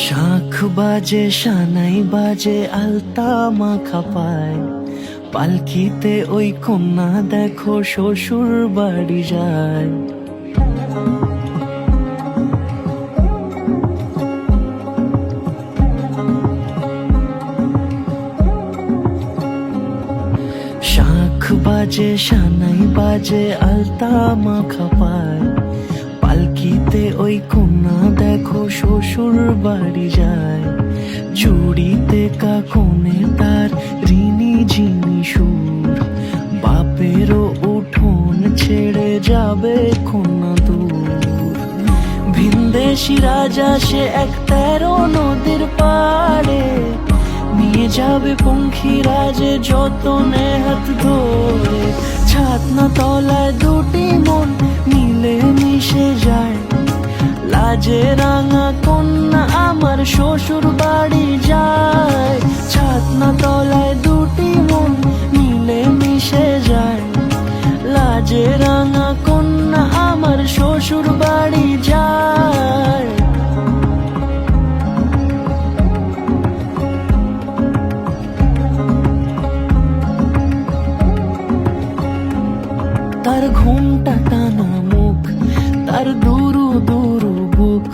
শাঁখ বাজে সানাই বাজে আলতা মাখা পায়, পালকিতে ওই কন্যা দেখো শ্বশুর বাড়ি যায়। শাঁখ বাজে সানাই বাজে আলতা মাখা পায়, পালকিতে ওই কন্যা দেখো শ্বশুর বাড়ি যায়। চুড়িতে কাকনে তার ঋণী ঝিনি সুর, বাপেরও উঠোন ছেড়ে যাবে কন্যা দূর। ভিনদেশি রাজা সে এক 13 নদীর পাড়ে, নিয়ে যাবে পঙ্খিরাজে যতনে হাত ধরে। ছাতনা তলায় দুটি মন মিলে মিশে যায়, লাজে রাঙা কন্যা আমার শ্বশুর বাড়ি যায়। ছাতনা তলায় দুটি মন মিলে মিশে যায়, লাজে রাঙা কন্যা আমার শ্বশুর বাড়ি যায়। তার ঘুমটা টানা মুখ, তার দুরু দুরু বুক,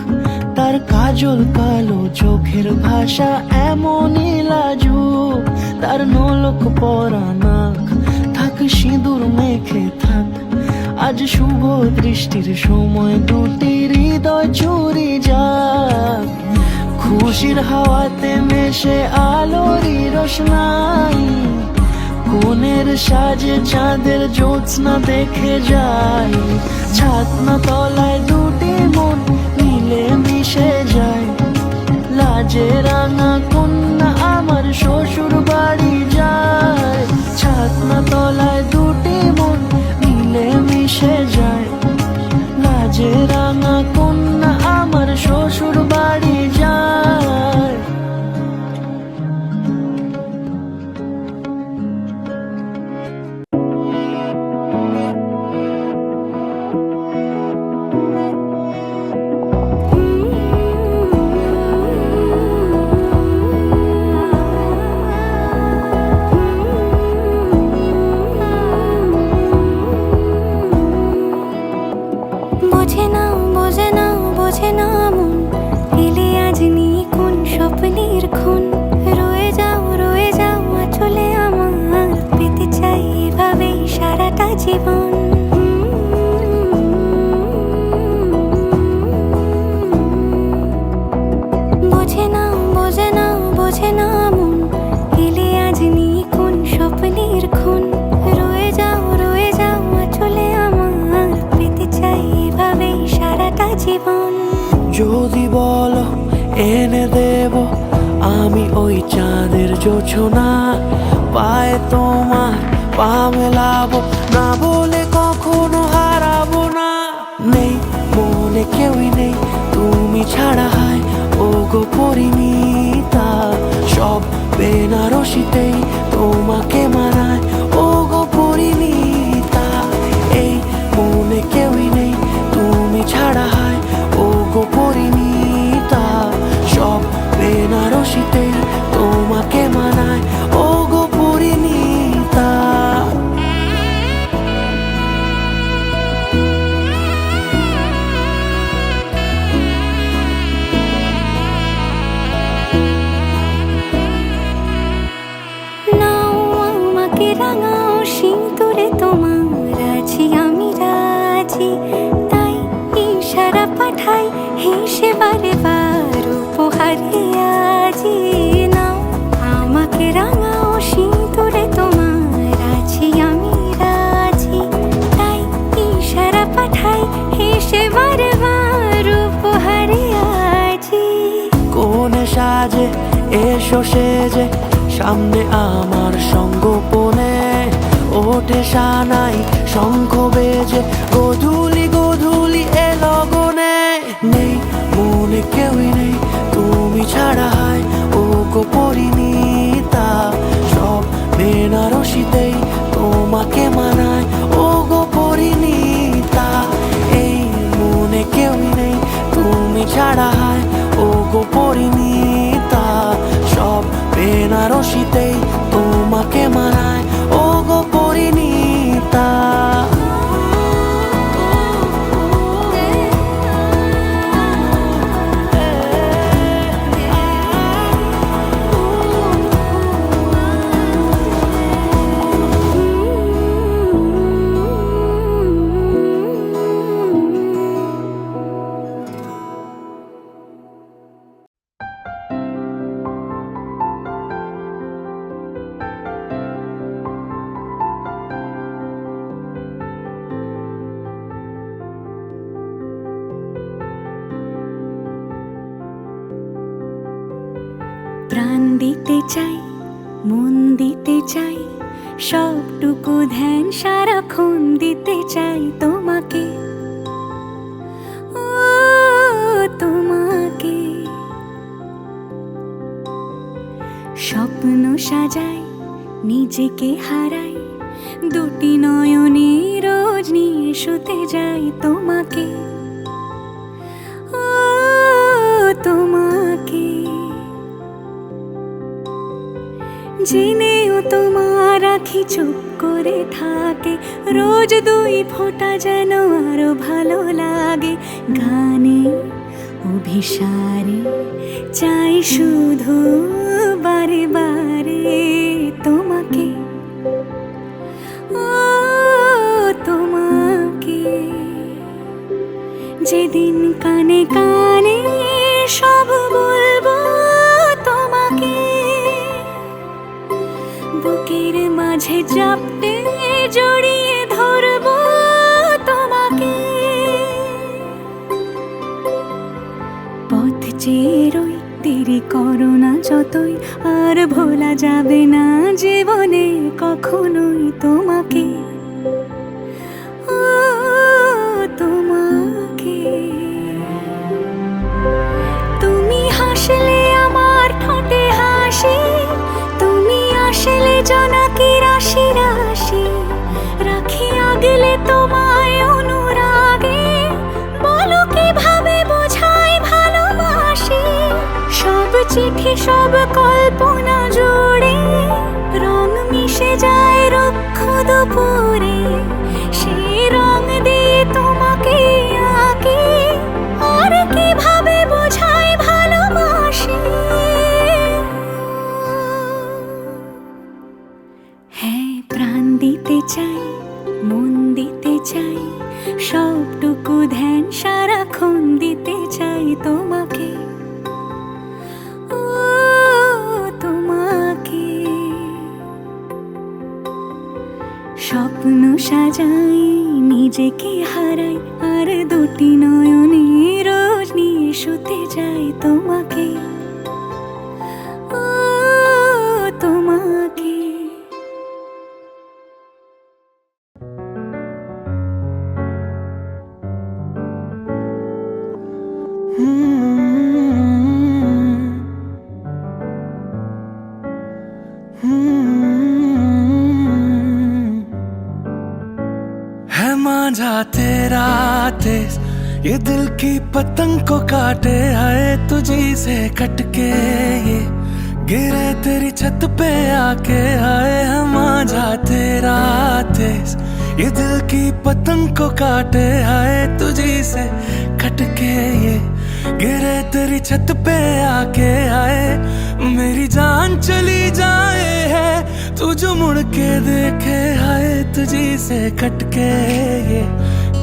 তার কাজল কালো চোখের ভাষা এমনই লাজুক। তার নোলক পরা নাক, থাক সিঁদুর মেখে থাক, আজ শুভ দৃষ্টির সময় দুটি হৃদয় চুরি যাক। খুশির হাওয়াতে মেশে আলোরই রোশনাই, কোণের সাজে চাঁদের জ্যোৎস্না দেখে যাই। ছাতনা তলায় দুটি মন মিলে মিশে যায়, লাজে রাঙা কন্যা আমার শ্বশুর বাড়ি যায়। ছাতনা তলায় দুটি মন মিলে মিশে যায়, লাজে রাঙা কন্যা আমার শ্বশুর বাড়ি যায়। বোঝে না মন, এলে আজ নিয়ে কোন স্বপ্নের খুন। রয়ে যাও চলে আমার, পেতে চাই এভাবেই সারাটা জীবন। বোঝে না মন, এলে আজ নিয়ে কোন স্বপ্নের খুন। রয়ে যাও চলে আমার, পেতে চাই এভাবেই সারাটা জীবন। যদি বলো এনে দেব আমি ওই চাঁদের জোছনা, পায়ে তোমার পা মেলাবো, না বলে কখনো হারাবো না। নেই মনে কেউই নেই তুমি ছাড়া, হায় ও গো পরিণীতা। সব বেনারসিতেই তোমাকে মানায় ও গো পরিণীতা। এই মনে কেউই নেই তুমি ছাড়া, হায় ও গো পরিণীতা। সব বেনারসিতেই তোমাকে মানায় ও গো পরিণীতা। রাঙাও সিঁদুরে তোমার আছি আমি রাজি, তাই ইশারা পাঠাই হেসে বারে বার উপহারে আজি। নাও আমাকে রাঙাও সিঁদুরে তোমার আছি আমি রাজি, তাই ইশারা পাঠাই হেসে বারে বার উপহারে আজি। কোনে সাজে এসো সেজে সামনে আমার সঙ্গোপনে, ওঠে সানাই শঙ্খ বেজে গধূলি বেনারসিতেই তোমাকে মানায় ও গো পরিণীতা। এই মনে কেউই নেই তুমি ছাড়া হায় ও গো পরিণীতা। সব বেনারসিতেই তোমাকে মানায় ও গো পরিণীতা। প্রাণ দিতে চাই, মন দিতে চাই, সবটুকু ধ্যান সারাক্ষণ দিতে চাই তোমাকে, ও তোমাকে। স্বপ্ন সাজাই, নিজেকে হারাই, দুটি নয়নে রোজ নিয়ে শুতে যাই তোমাকে, ও তোমাকে। জেনেও তোমার আখি চুপ করে থাকে, রোজ দুই ফোঁটা যেন আরো ভালো লাগে। গানে অভিসারে চাই শুধু বারে বারে তোমাকে, ও তোমাকে। যেদিন কানে কানে সব বলবো তোমাকে, বুকের মাঝে চাপতে জড়িয়ে ধরবো তোমাকে। পথ চেয়ে রই, দেরি করো না যতই, আর ভোলা যাবে না জীবনে কখনোই তোমাকে, ও তোমাকে। তুমি হাসলে আমার ঠোঁটে হাসি, তুমি আসলে জোনাকি রাশি রাশি, রাখি আগলে তোমায় অনুরাগে, বলো কিভাবে বোঝাই ভালোবাসি। সব চিঠি সব কল্পনা জুড়ে রং মিশে যায় রুক্ষ দুপুরে, সেই রং দিয়ে তোমাকে আঁকি, আর কিভাবে বোঝাই ভালোবাসি। হ্যাঁ, প্রাণ দিতে চাই, মন দিতে চাই, সবটুকু ধ্যান সারাক্ষণ দিতে চাই তোমাকে, ও তোমাকে। স্বপ্ন সাজাই, নিজেকে হারাই, আর দুটি নয়নে রোজ নিয়ে শুতে যাই তোমাকে, ও তোমাকে। है मांझा तेरा तेज, ये दिल की पतंग को काटे, है तुझी से कटके ये गिरे तेरी छत पे आके। आए है मांझा तेरा तेज, ये दिल की पतंग को काटे, है तुझी से कटके ये गिरे तेरी छत पे आके। आए मेरी जान चली जाए है तू जो मुड़ के देखे, हाय तुझी से कटके ये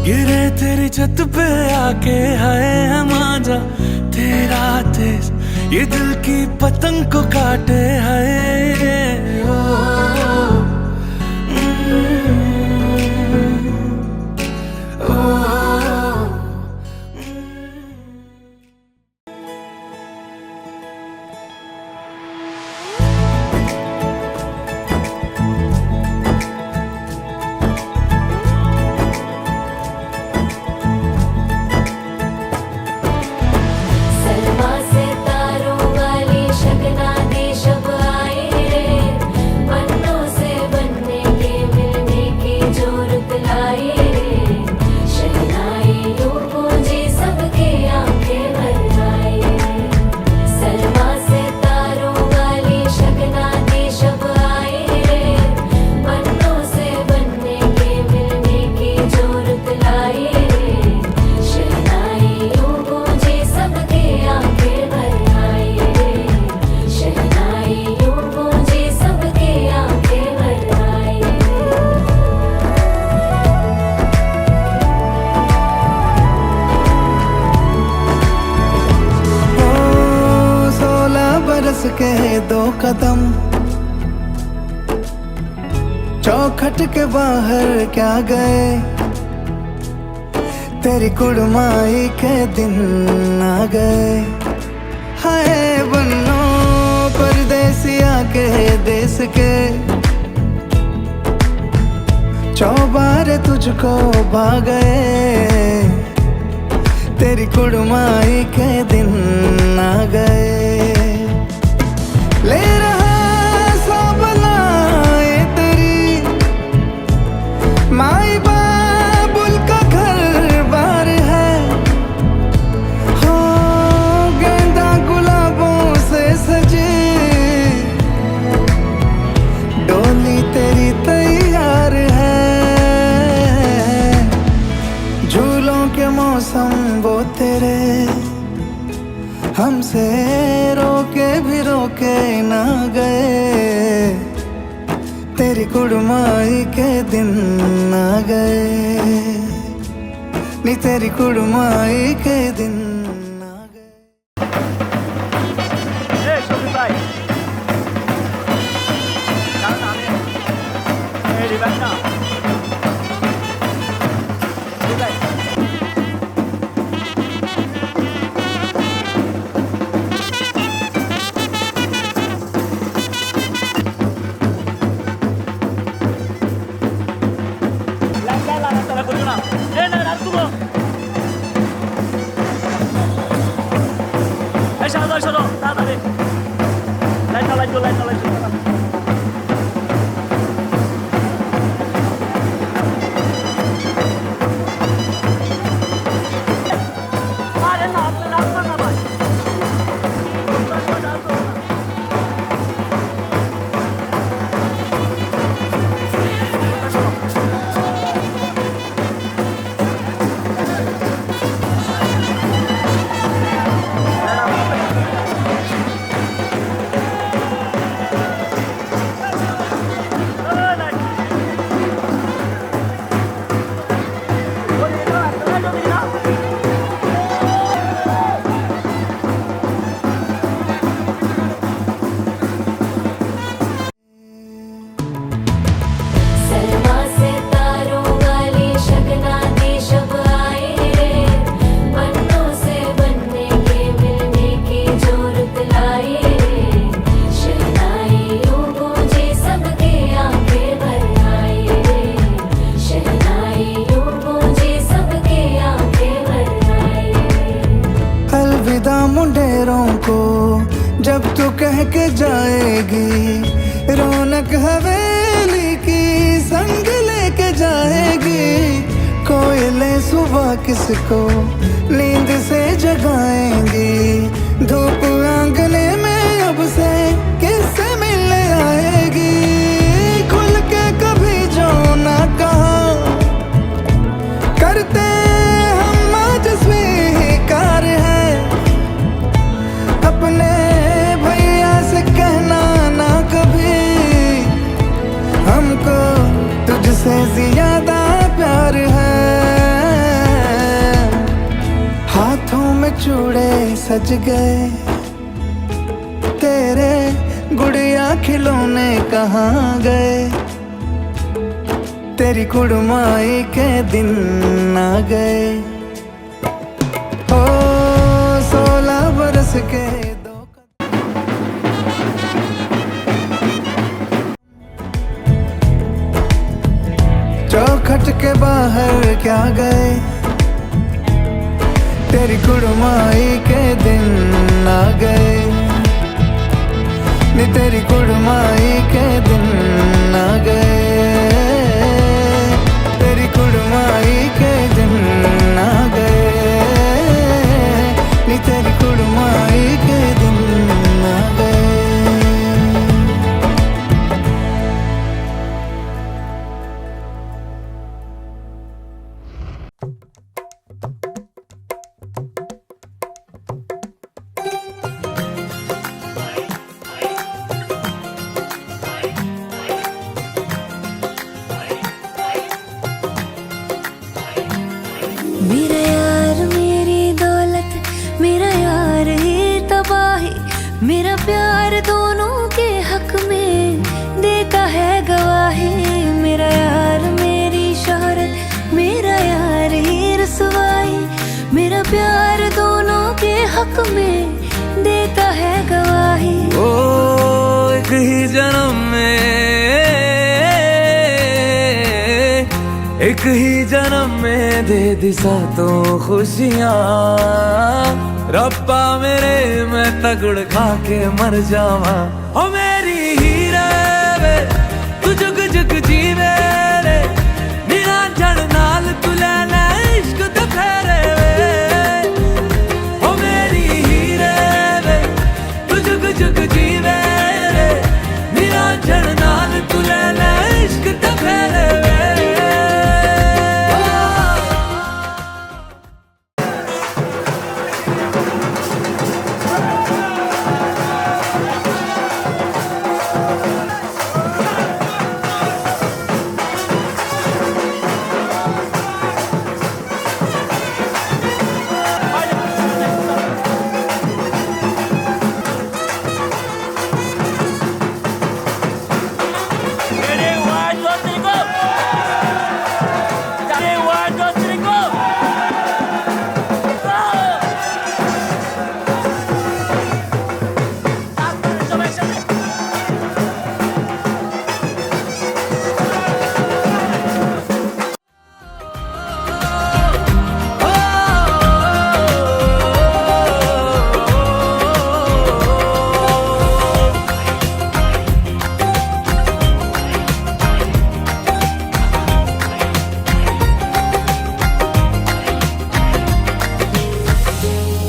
गिरे तेरी छत पे आके। हाय मांझा तेरा तेज, ये दिल की पतंग को काटे, हाय ओ, ओ, सलमा से तारों वाली शगना दे शब आए रे, मन चौखट के बाहर क्या गए, तेरी कुड़माई के दिन आ गए। हाय बन्नो परदेसिया के देश के, चौबारे तुझको भा गए, तेरी कुड़माई के दिन आ गए। ले रहा सब लाए तेरी माई बाबुल का घर बार है, हो गेंदा गुलाबों से सजी डोली तेरी तैयार है। झूलों के मौसम वो तेरे, हमसे रोके भी रोके ना गए, तेरी कुड़माई के दिन आ गए, नी तेरी कुड़माई के दिन आ गए। सलमा से तारों वाली शगना दी शब आए, पन्नों से बनने के मिलने की जो रुत लाए। शहनाइयों गूंजे सबके आंखें भर आए, शहनाइयों गूंजे सबके आंखें भर आए। अलविदा मुंडेरों को जब तू कह के जाएगी, रौनक हवेली की संग लेके जाएगी। कोयले सुबह किसको नींद से जगाएंगी, धूप आंगने में अब से किससे मिलने आएगी। खुल के कभी जो ना कहा करते हम आज स्वीकार है, अपने भैया से कहना ना कभी, हमको तुझसे ज्यादा प्यार है। हाथों में चूड़े सज गए, तेरे गुड़िया खिलौने कहाँ गए, तेरी कुड़माई के दिन आ गए। ओ 16 बरस के दो चौखट के बाहर क्या गए, तेरी कुड़माई के दिन आ गए, नी तेरी कुड़माई के दिन आ गए, तेरी कुड़माई के दिन आ गए, नी तेरी कुड़माई के दिन आ गए। मेरा यार मेरी दौलत, मेरा यार ही तबाही, मेरा प्यार दोनों के हक में देता है गवाही। मेरा यार मेरी शोहरत, मेरा यार ही रसवाई, मेरा प्यार दोनों के हक में देता है गवाही। ओ एक ही जन्म में, एक ही जन्म में दे दी सातों खुशियाँ। रब्बा मेरे मैं तगड़ खा के मर जावा। ओ मेरी हीरे वे तू जुग जुग जीवे रे, निरंजन नाल तू लेना इश्क दे फेरे वे। ओ मेरी हीरे वे तू जुग जुग जीवे रे, निरंजन नाल तू लेना इश्क दे फेरे वे।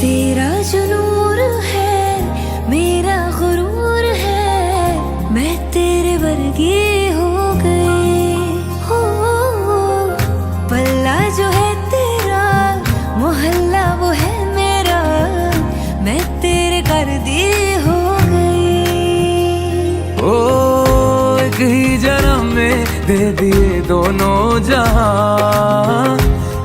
तेरा जो नूर है मेरा गुरूर है, मैं तेरे वर्गी हो गई हो। पल्ला जो है तेरा मोहल्ला वो है मेरा, मैं तेरे कर दी हो गई। ओ एक ही जन्म में दे दिए दोनों जहां।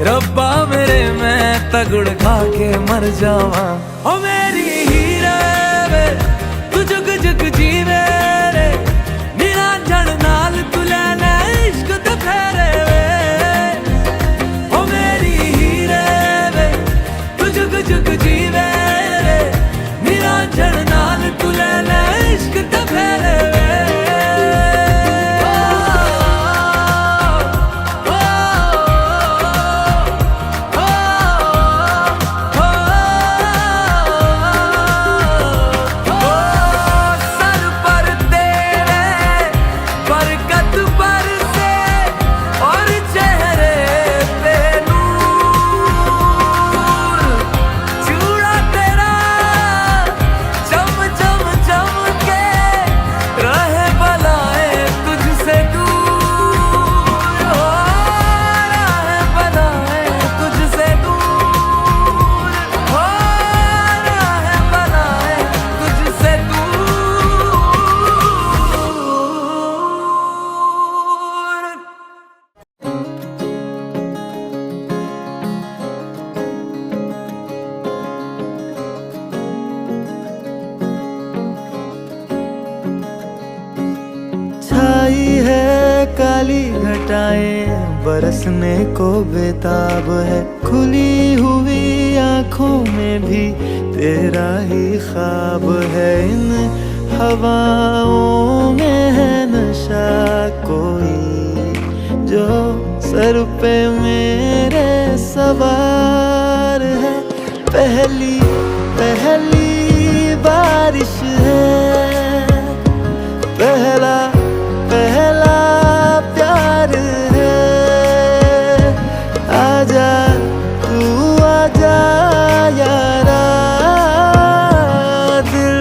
रब्बा मेरे मैं तगड़ खा के मर जावा। ओ मेरी हीरे वे तू जुग जुग जीवे रे, निरंजन नाल तू लेना इश्क दे फेरे वे। ओ मेरी हीरे वे तू जुग जुग जीवे रे, निरंजन नाल तू लेना इश्क दे फेरे वे। छाई है काली घटाएं बरसने को बेताब है, खुली हुई आंखों में भी तेरा ही ख्वाब है। इन हवाओं में है नशा कोई जो सर पे मेरे सवार है। पहली पहली बारिश है, पहला पहला प्यार है। आजा तू आजा यारा, दिल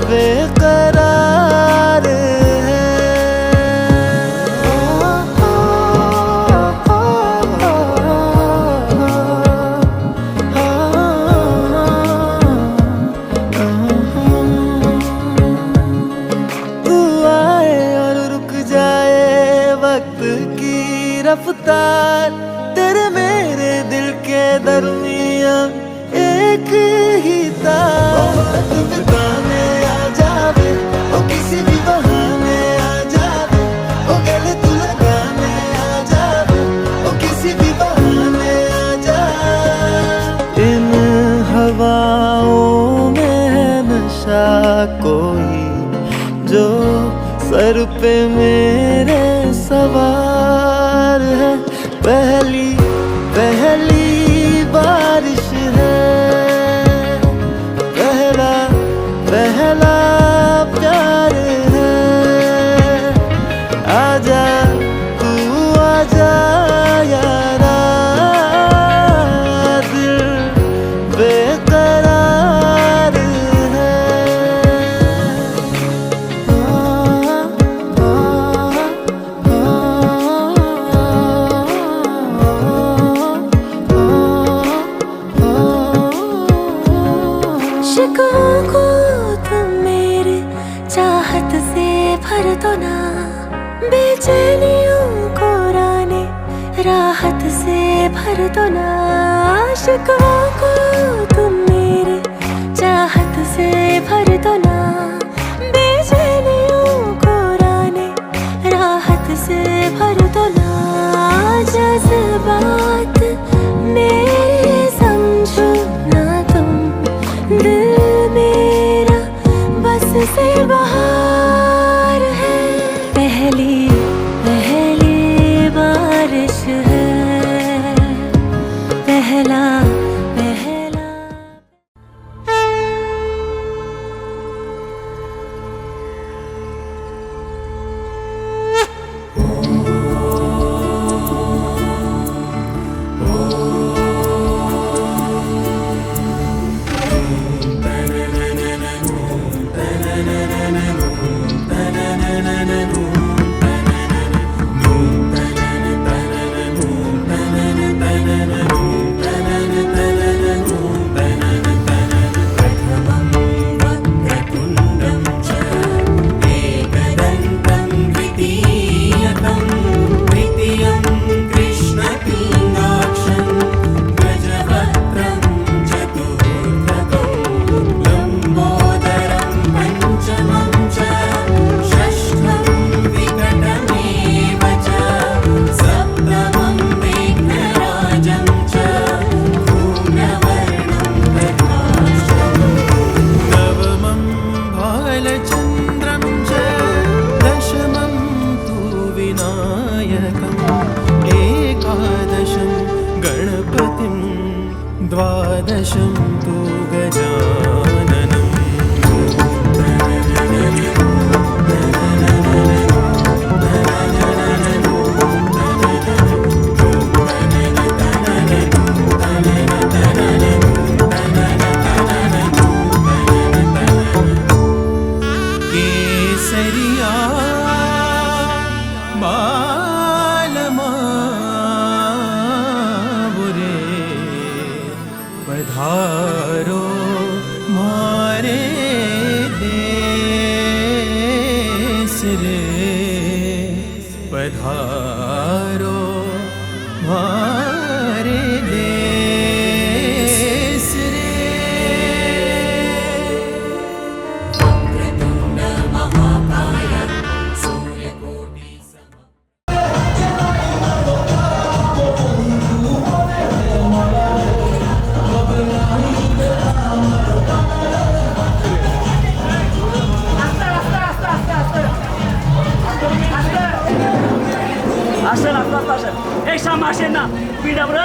बेकरार है। तू पे मेरे सवार है। पहली पहली बारिश है, पहला पहला प्यार है। आजा तू आजा यारा, दिल बेकरार है। शिकवों को तुम मेरे चाहत से भर दो ना, बेचैनियों को राने राहत से भर दो ना। शिकवों को तुम मेरे चाहत से भर दो ना, बेचैनियों को राने राहत से भर दो ना। जज्बात मेरे समझो ना तुम, दिल मेरा बस से बाहर है। पहली पहली बारिश है, पहला पहला। द्वादशं तु गजाननम्। केसरिया पधारो मारे देश रे, पधारो मारे देश रे। वक्रतुंड महाकाय सूर्यकोटि আসেন আপনার পাশে এই সামনে আসেন না পিঠা বলে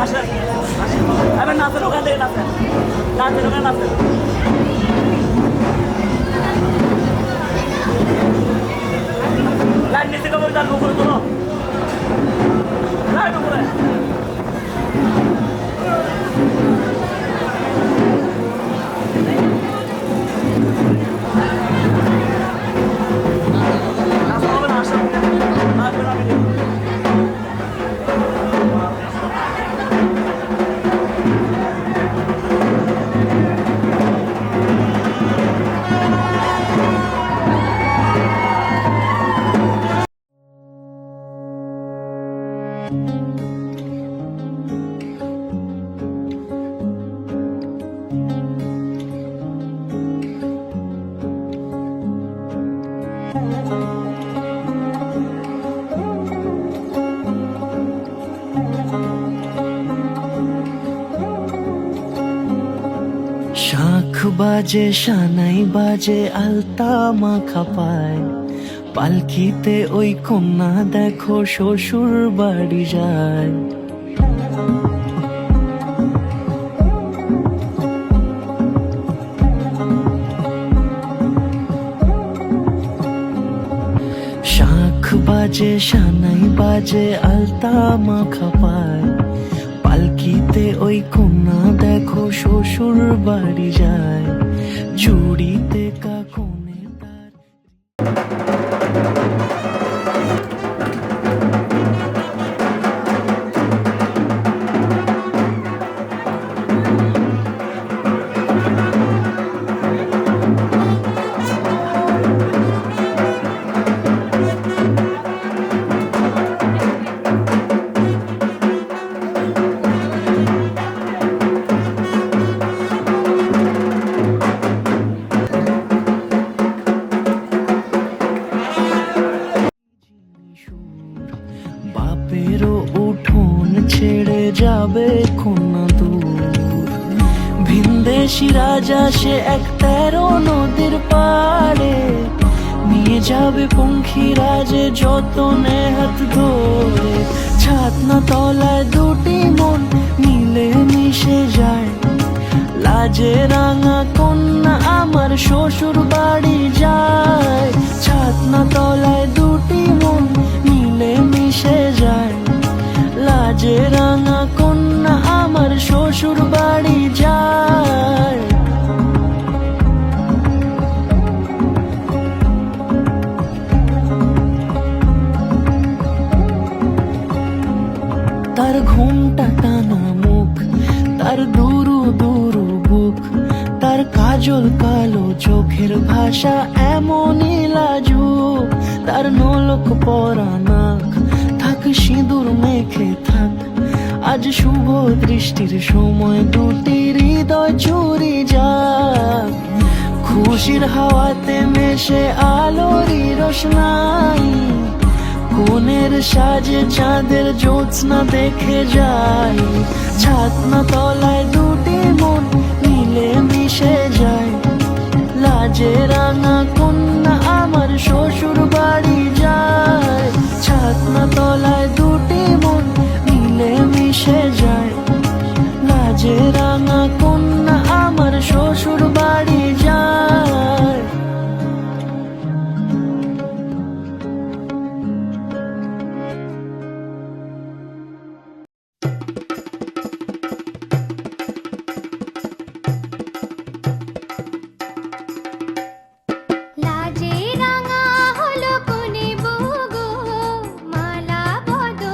আসেন আসেন এবার নাচেন ওখান থেকে নাচেন নাচেন ওখানে নাচেন লাইন নিচে কবর তার উপরে তোলো লাইন উপরে शाख বাজে সানাই বাজে আলতা মাখা পায়, পালকিতে ওই কন্যা দেখো শ্বশুর বাড়ি যায়। শাখ বাজে সানাই বাজে আলতা মাখা পায়, পালকিতে ওই কন্যা দেখো শ্বশুর বাড়ি যায়। চুড়িতে কাকনে তার বাপেরও উঠোন ছেড়ে যাবে কন্যা দূর। ভিনদেশি রাজা সে এক 13 নদীর পাড়ে, নিয়ে যাবে পঙ্খী রাজে যতনে হাত ধরে। ছাতনা তলায় দুটি মন মিলে মিশে যায়, লাজে রাঙা কন্যা আমার শ্বশুর বাড়ি যায়। ছাতনা তলায় দুটি মন মিলে মিশে যায়, লাজে রাঙা কন্যা আমার শ্বশুর বাড়ি যায়। তার ঘুমটা টানা মুখ, তার দুরু দুরু বুক, তার কাজল কালো চোখের ভাষা এমনই লাজুক। তার নলক পরা নাক, থাক সিঁদুর মেখে থাক, আজ শুভ দৃষ্টির সময় দুটি হৃদয় চুরি যাক। খুশির হাওয়াতে মেশে আলোরই রোশনাই, কোণের সাজে চাঁদের জ্যোৎস্না দেখে যাই। ছাতনা তলায় দুটি মন মিলে মিশে যায়, লাজে রাঙা কন্যা আমার শ্বশুর বাড়ি যায়। ছাতনা তলায় দুটি মন মিলে মিশে যায়, লাজে রাঙা কন্যা আমার শ্বশুর বাড়ি যায়। লাজে রাঙা হলো কোনে বউ গো, মালা বদল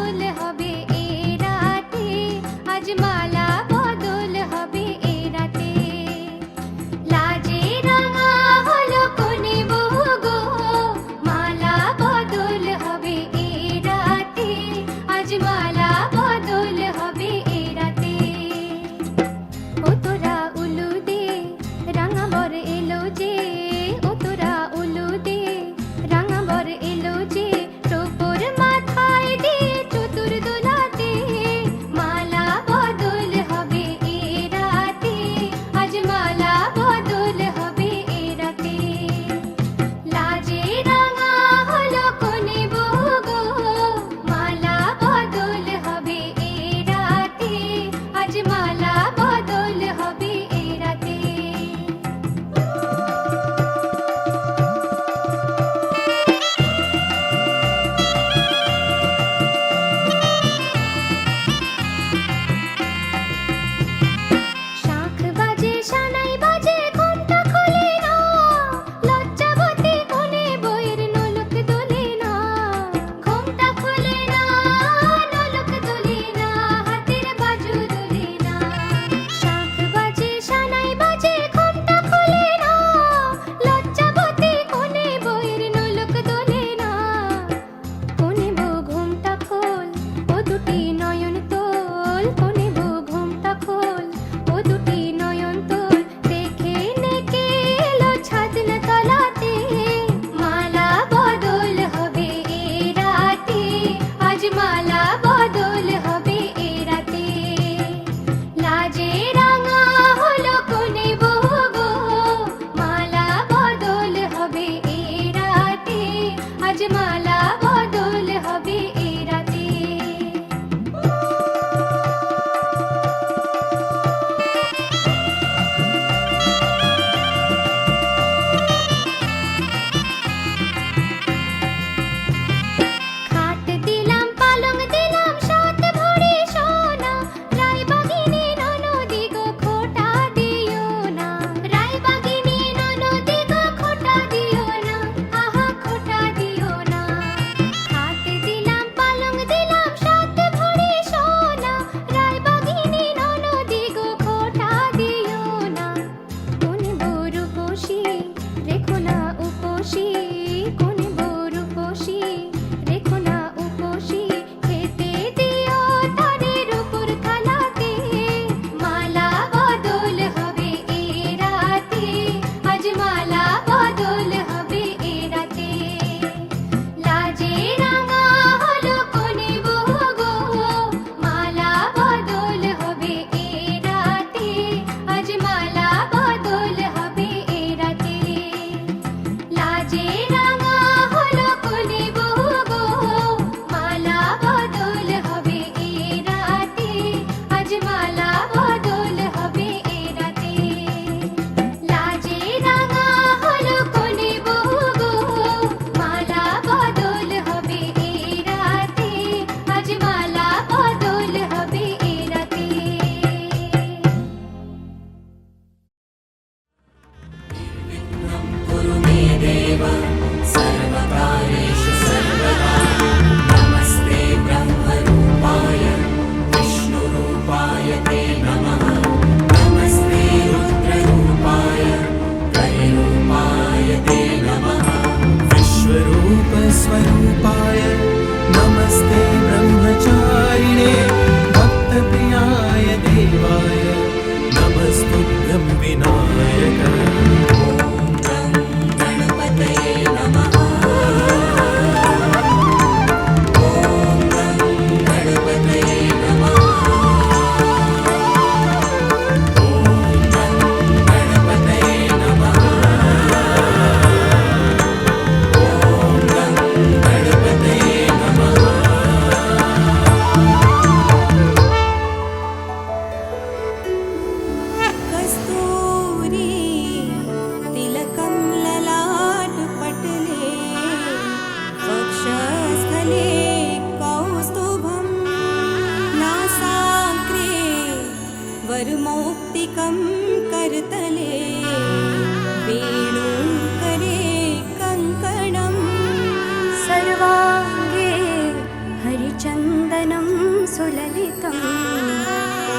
सुललितं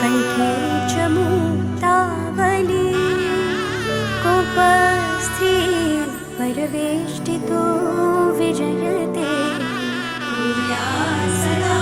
कण्ठे च मुक्तावली कोपस्थि परवेष्टितो विजयते भूया सदा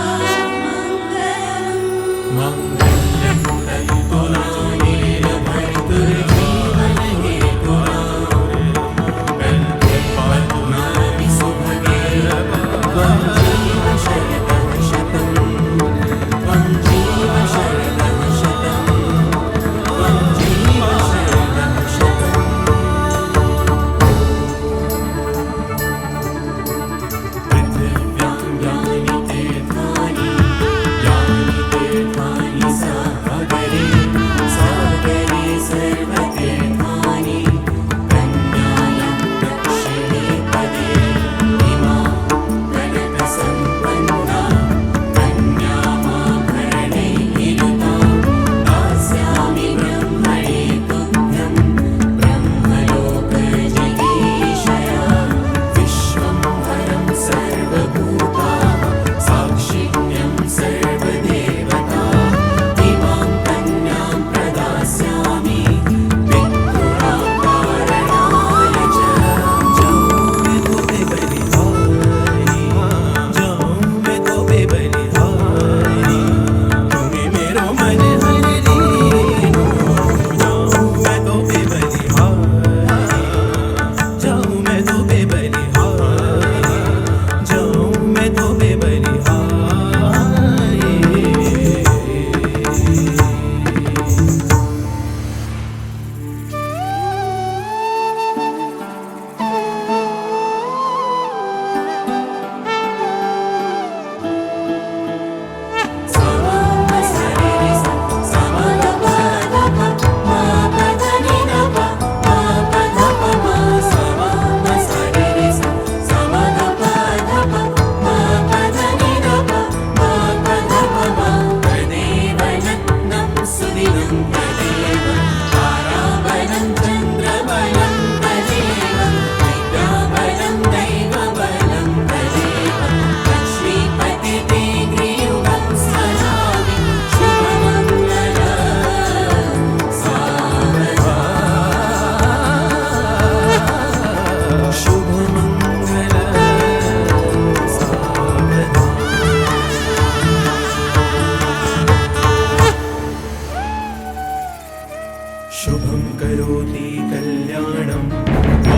शुभं करोति कल्याणम्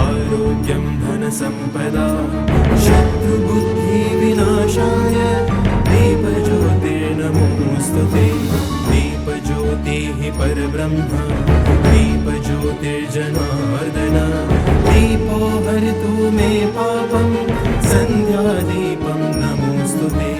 आरोग्यं धनसम्पदा शत्रुबुद्धिविनाशाय दीपज्योतिर्नमोऽस्तु ते दीपज्योतिः परब्रह्म दीपज्योतिर्जनार्दन दीपो हरतु मे पापं सन्ध्यादीपं नमोऽस्तु ते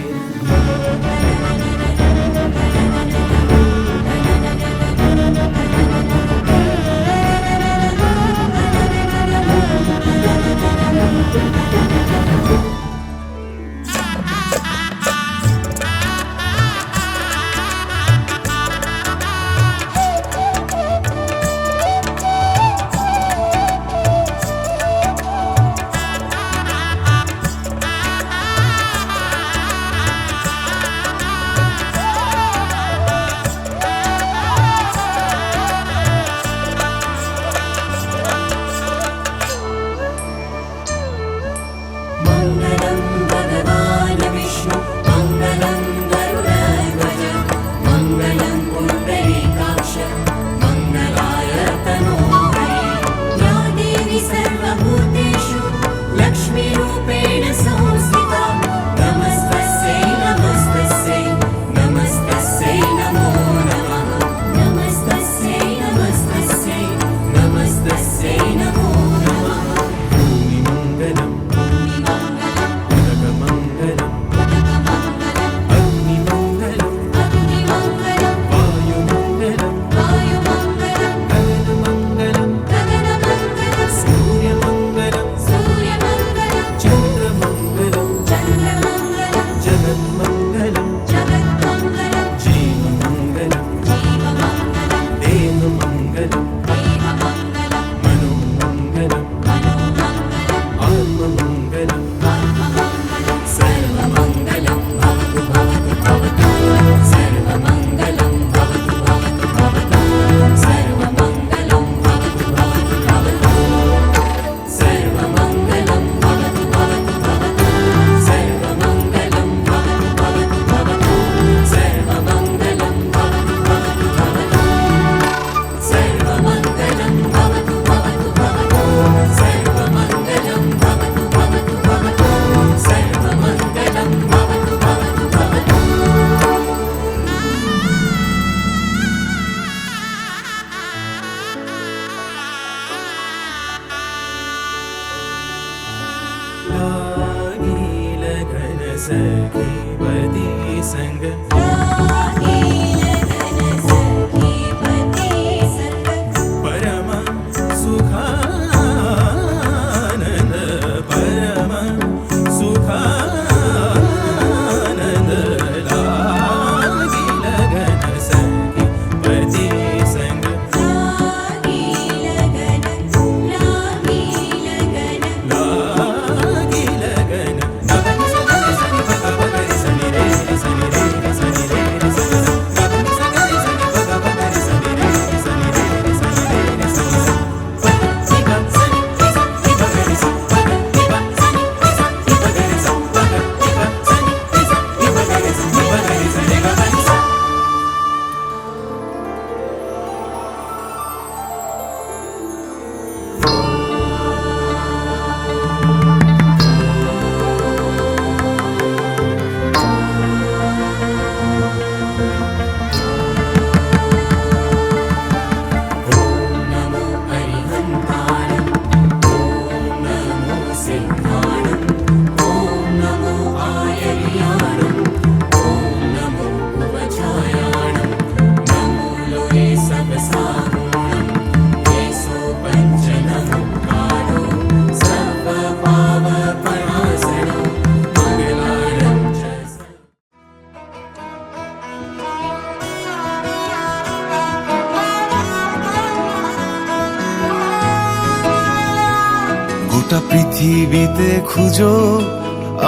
গোটা পৃথিবীতে খুঁজো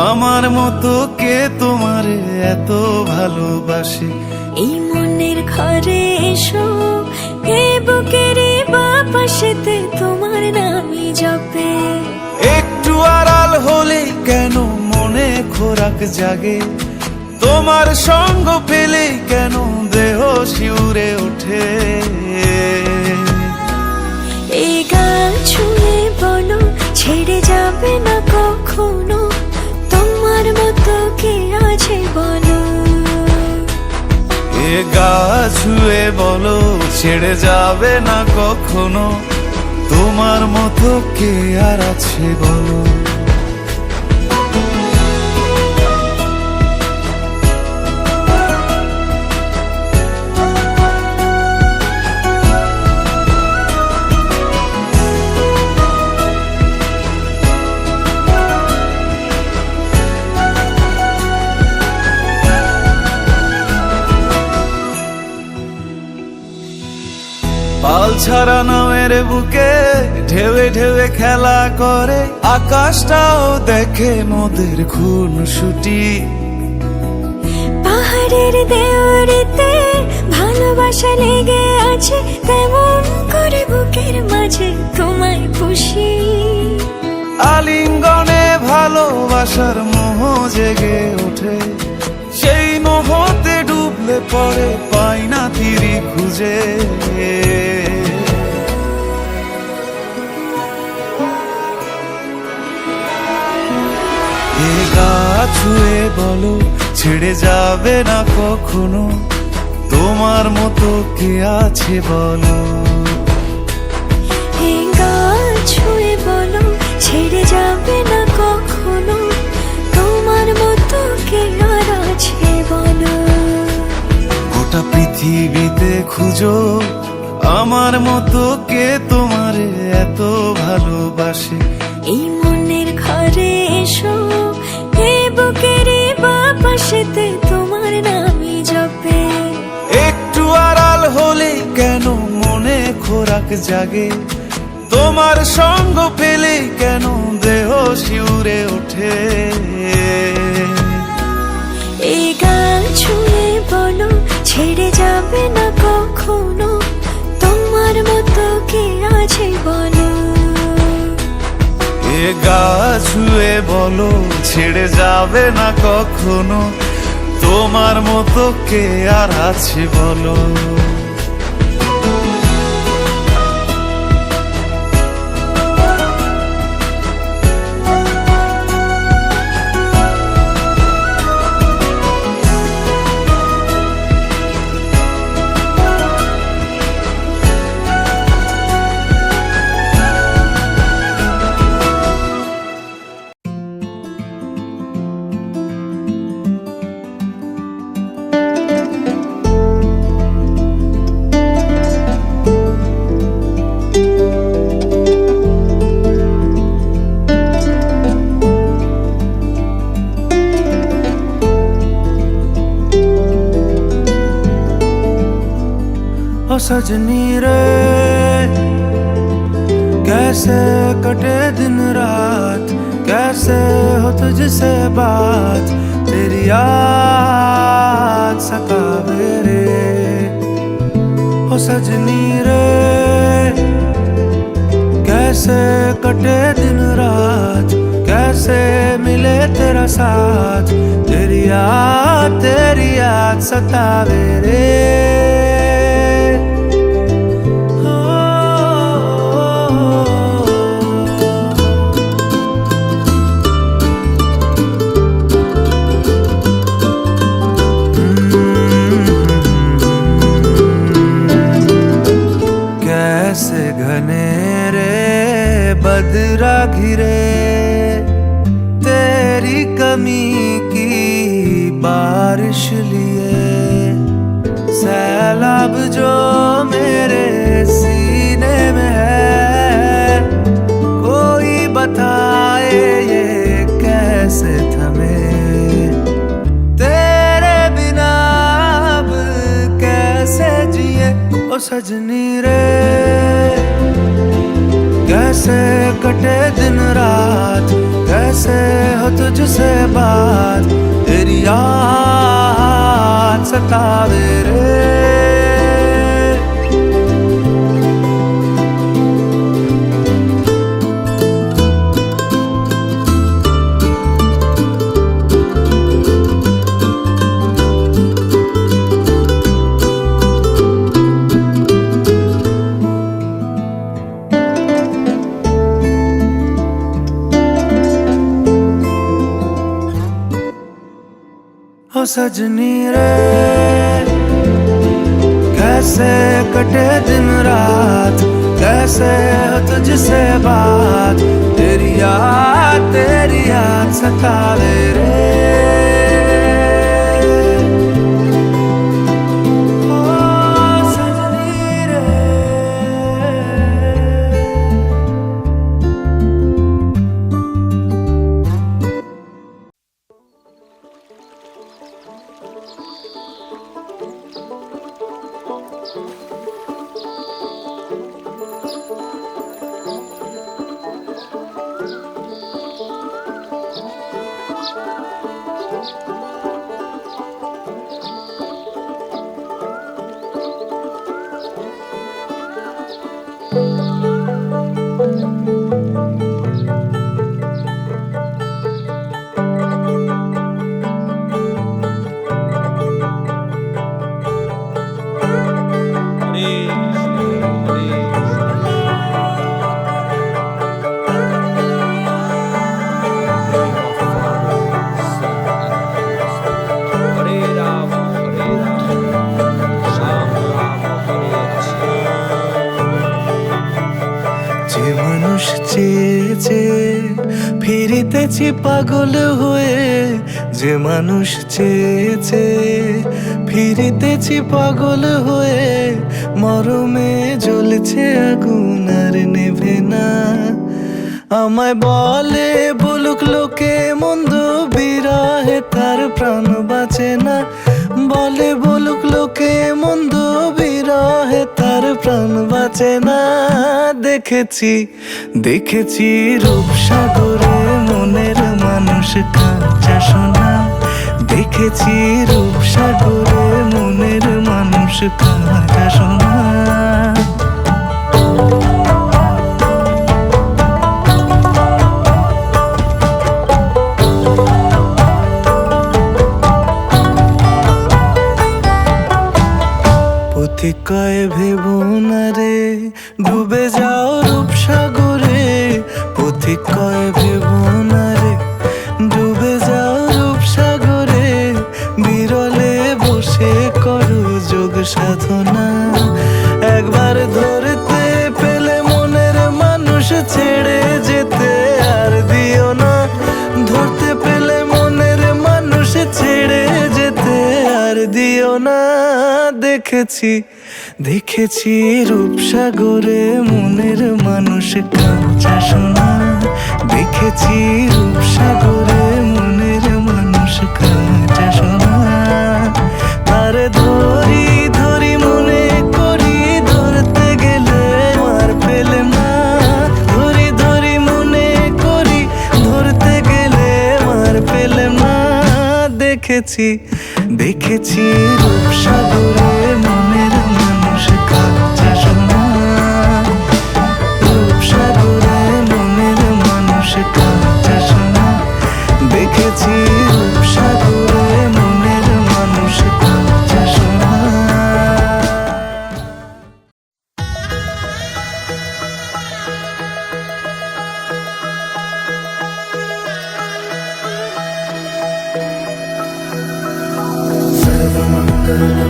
আমার মতো কে তোমারে এত ভালোবাসে। এই মনের ঘরে এসো, এ বুকের বাপাশেতে তোমার নামই জপে। একটু আড়াল হলে কেন মনে খোরাক জাগে, তোমার সঙ্গ পেলে কেন দেহ শিউরে ওঠে। এই গান ছুঁয়ে বলো ছেড়ে যাবে না কখনো, তোমার মতো কে আছে বলো। এ গা ছুঁয়ে বলো ছেড়ে যাবে না কখনো, তোমার মতো কে আর আছে বলো। পাল ছাড়া নামের বুকে ঢেউে ঢেউে খেলা করে, আকাশটাও দেখে মোদের খুন ছুটি। পাহাড়ের দেওয়ারিতে ভালোবাসা লেগে আছে, তেমন করে বুকের মাঝে তোমায় পুষি। আলিঙ্গনে ভালোবাসার মোহ জেগে ওঠে, সেই মোহতে ডুবলে পড়ে পাই না তীরি খুঁজে। এ গা ছুঁয়ে বলো ছেড়ে যাবে না কখনো, তোমার মতো কে আছে বলো। এ গা ছুঁয়ে বলো ছেড়ে যাবে না কখনো, তোমার মতো কে আর আছে বলো। গোটা পৃথিবীতে খুঁজো আমার মতো কে তোমারে এত ভালোবাসে। এই মনের ঘরে এসো, এ বুকের বাপাশেতে তোমার নামই জপে। একটু আড়াল হলে কেন মনে খোরাক জাগে, তোমার সঙ্গ পেলে কেন দেহ শিউরে ওঠে। এই গান ছুঁয়ে বলো ছেড়ে যাবে না কখনো, তোমার মতো কে আছে বলো। এ গা ছুঁয়ে বলো ছেড়ে যাবে না কখনো, তোমার মতো কে আর আছে বলো। ओ सजनी रे कैसे कटे दिन रात, कैसे हो तुझसे बात, तेरी याद सतावे रे। ओ सजनी रे कैसे कटे दिन रात, कैसे कैसे मिले तेरा साथ, तेरी याद सतावे रे। कैसे घनेरे बदरा घिरे तेरी कमी की बारिश लिए, सैलाब जो मेरे सीने में है, कोई बताए ये कैसे थमे, तेरे बिना अब कैसे जिए ओ सजनी रे। कैसे कटे दिन रात, कैसे हो तुझसे बात, तेरी याद सतावे रे। ओ सजनी रे, कैसे कटे दिन रात, कैसे हो तुझसे बात, तेरी याद सतावे रे। যে মানুষ চেয়েছে ফিরিতেছি পাগল হয়ে, যে মানুষ চেয়েছে ফিরিতেছি পাগল হয়ে, মরমে জ্বলছে আগুন আর নেভে না। আমায় বলে বলুক লোকে মন্দ, বিরহে তার প্রাণ বাঁচে না। বলে বলুক লোকে মন্দ, বিরহে তার প্রাণ বাঁচে না। দেখেছি রূপসাগরে মনের মানুষ কাঁচা সোনা, দেখেছি রূপসাগরে মনের মানুষ কাঁচা সোনা। পথিক কয় ভেবো না রে ডুবে যাও রূপসাগরে, পথিক কয় ভেবো না রে ডুবে যাও রূপসাগরে, বিরলে বসে করো যোগ সাধনা। একবার ধরতে পেলে মনের মানুষ ছেড়ে যেতে আর দিও না, ধরতে পেলে মনের মানুষ ছেড়ে যেতে আর দিও না। দেখেছি রূপসাগরে মনের মানুষ কাঁচা সোনা, দেখেছি রূপসাগরে মনের মানুষ কাঁচা সোনা। তার ধরি ধরি মনে করি, ধরতে গেলে আর পেলে না। ধরি ধরি মনে করি, ধরতে গেলে আর পেলে না। দেখেছি রূপসাগরে মনের মানুষ কাঁচা সোনা, রূপসাগরে মনের মানুষ কাঁচা সোনা।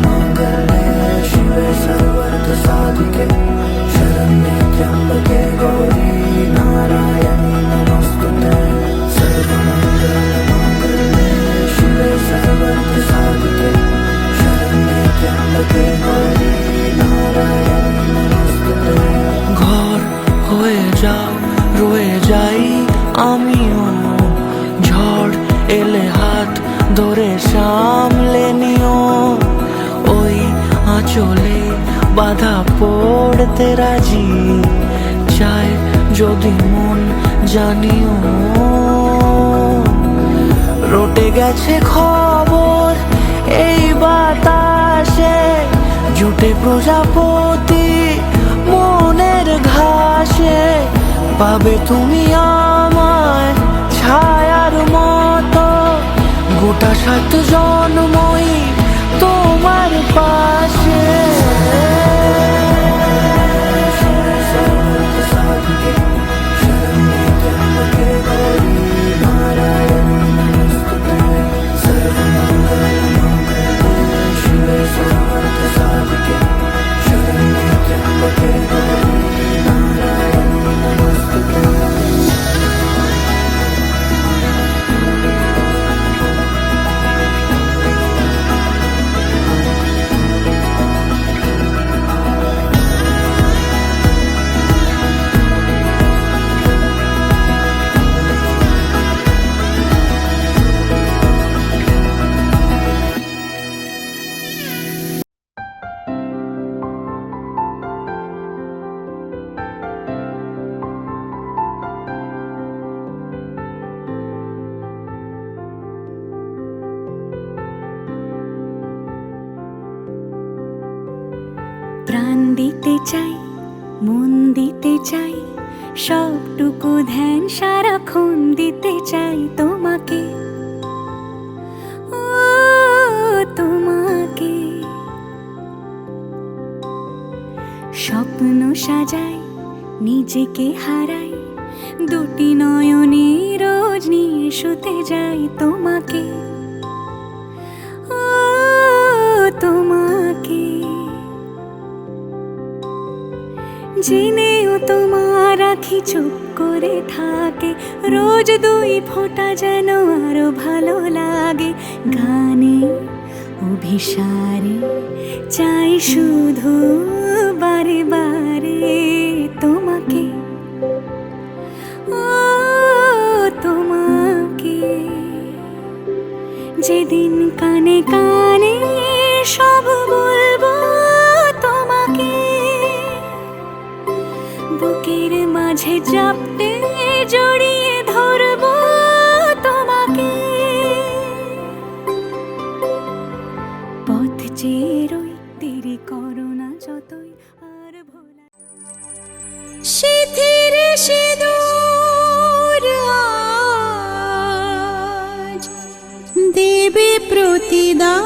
मंगले शिवे सर्वर्थ साधिके शरण्ये त्र्यंबके गौरी नारायणी नमोस्तुते सर्वमंगल मंगले शिवे सर्वर्थ साधिके शरण्ये त्र्यंबके गौरी नारायणी नमोस्तुते। ঘর হয়ে যাও রয়ে যাই আমিও, ঝড় এলে হাত ধরে সামলে নিও, ওই আঁচলে বাধা পড়তে রাজি চায় যদি মন জানিও। রটে গেছে খবর এই বাতাসে, জুটে প্রজাপতি মনের ঘাসে, পাবে তুমি আমায় ছায়ার মতো, গোটা 7 জন্মই তোমার পাশে। প্রাণ দিতে চাই, মন দিতে চাই, সবটুকু ধ্যান সারাক্ষণ দিতে চাই তোমাকে, ও তোমাকে। স্বপ্ন সাজাই, নিজেকে হারাই, দুটি নয়নে রোজ নিয়ে শুতে যাই তোমাকে, ও তোমাকে। জেনেও তোমার আখি চুপ করে থাকে, রোজ 2 ফোঁটা যেন আরো ভালো লাগে। গানে অভিসারে চাই শুধু বারে বারে তোমাকে, ও তোমাকে। যেদিন কানে কানে সব বলবো তোমাকে, বুকের মাঝে চাপতে জড়িয়ে ধরবো তোমাকে। পথ চেয়ে রই, দেরি করো না যতই আর ভোলা। শিথির সিঁদুর আজ দেবে প্রতিদান,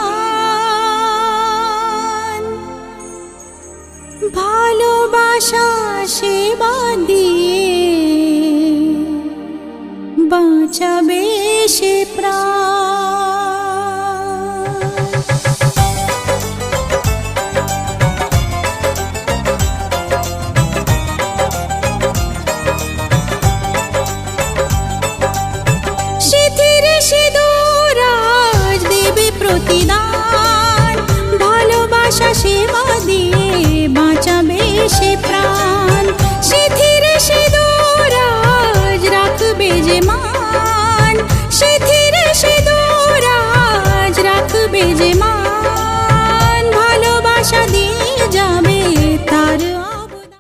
ভালোবাসা সেবা দিয়ে বাঁচাবে সে প্রাণ। শিথির সিঁদুর আজ দেবে প্রতিদান, ভালোবাসা সেবা দিয়ে বাঁচাবে সে প্রাণ। শিথির সিঁদুর আজ রাখবে যে মান, শিথির সিঁদুর আজ রাখবে যে মান, ভালোবাসা দিয়ে যাবে তার অবদান।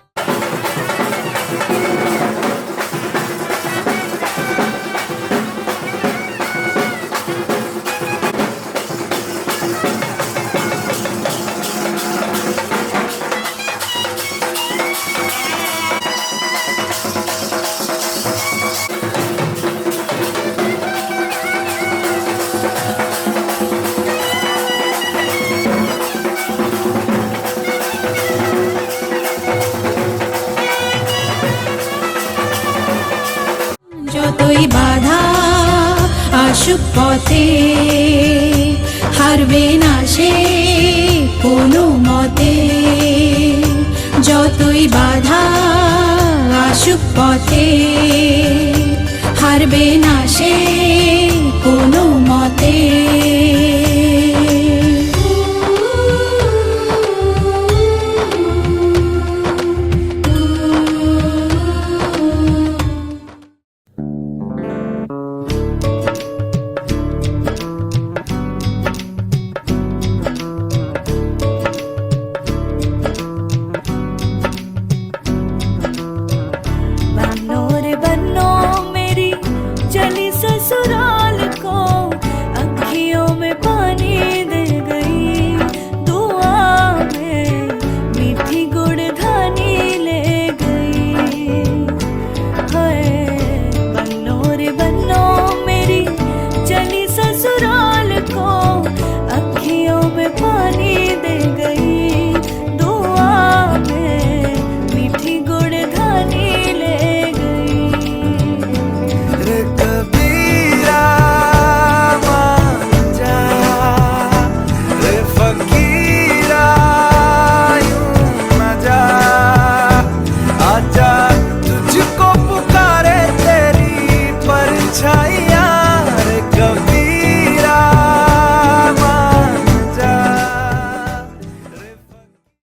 যতই বাধা আসুক পথে, হারবে না সে যতই বাধা আসুক পথে হারবে না সে কোনো মতে